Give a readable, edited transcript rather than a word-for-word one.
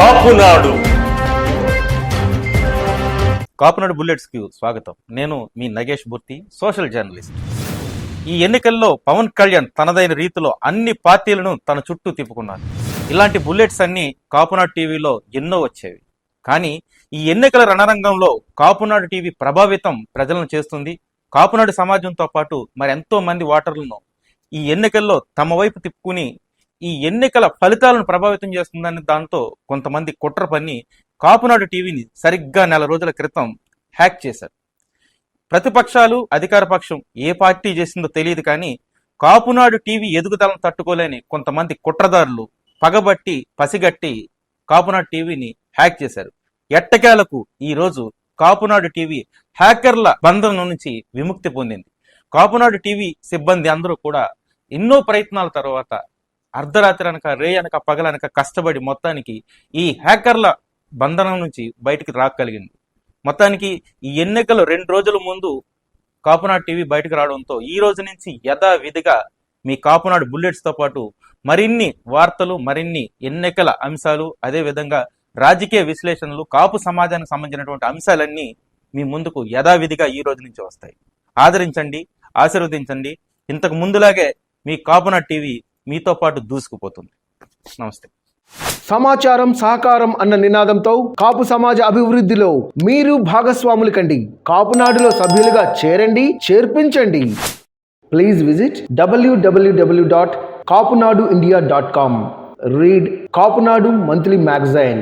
Kapunadu Kapunadu bullets కి స్వాగతం. నేను మీ నగేష్ బుర్తి, సోషల్ జర్నలిస్ట్. ఈ ఎన్నికల్లో పవన్ కళ్యాణ్ తనదైన రీతిలో అన్ని పార్టీలను తన చుట్టూ తిప్పుకున్నారు. ఇలాంటి బుల్లెట్స్ అన్ని కాపునాడు టీవీలో ఎన్నో వచ్చేవి. కానీ ఈ ఎన్నికల రణరంగంలో కాపునాడు టీవీ ప్రభావితం ప్రజలను చేస్తుంది. కాపునాడు సమాజంతో పాటు మరెంతో మంది ఓటర్లను ఈ ఎన్నికల్లో తమ వైపు తిప్పుకుని ఈ ఎన్నికల ఫలితాలను ప్రభావితం చేస్తుందని దాంతో కొంతమంది కుట్ర పన్ని కాపునాడు టీవీని సరిగ్గా నెల రోజుల క్రితం హ్యాక్ చేశారు. ప్రతిపక్షాలు, అధికార పక్షం ఏ పార్టీ చేసిందో తెలియదు, కానీ కాపునాడు టీవీ ఎదుగుదలను తట్టుకోలేని కొంతమంది కుట్రదారులు పగబట్టి పసిగట్టి కాపునాడు టీవీని హ్యాక్ చేశారు. ఎట్టకేలకు ఈ రోజు కాపునాడు టీవీ హ్యాకర్ల బంధం నుంచి విముక్తి పొందింది. కాపునాడు టీవీ సిబ్బంది అందరూ కూడా ఎన్నో ప్రయత్నాల తర్వాత అర్ధరాత్రి అనక, రే అనక, పగలనక కష్టపడి మొత్తానికి ఈ హ్యాకర్ల బంధనం నుంచి బయటికి రాగలిగింది. మొత్తానికి ఈ ఎన్నికలు 2 రోజుల ముందు కాపునాడు టీవీ బయటకు రావడంతో ఈ రోజు నుంచి యథావిధిగా మీ కాపునాడు బుల్లెట్స్ తో పాటు మరిన్ని వార్తలు, మరిన్ని ఎన్నికల అంశాలు, అదేవిధంగా రాజకీయ విశ్లేషణలు, కాపు సమాజానికి సంబంధించినటువంటి అంశాలన్నీ మీ ముందుకు యథావిధిగా ఈ రోజు నుంచి వస్తాయి. ఆదరించండి, ఆశీర్వదించండి. ఇంతకు ముందులాగే మీ కాపునాడు టీవీ మీతో పాటు దూసుకుపోతుంది. నమస్తే. సమాచారం, సహకారం అన్న నినాదంతో కాపు సమాజ అభివృద్ధిలో మీరు భాగస్వాములు కండి. కాపునాడులో సభ్యులుగా చేరండి, చేర్పించండి. Please visit www.kapunaduindia.com. Read Kapunadu Monthly Magazine.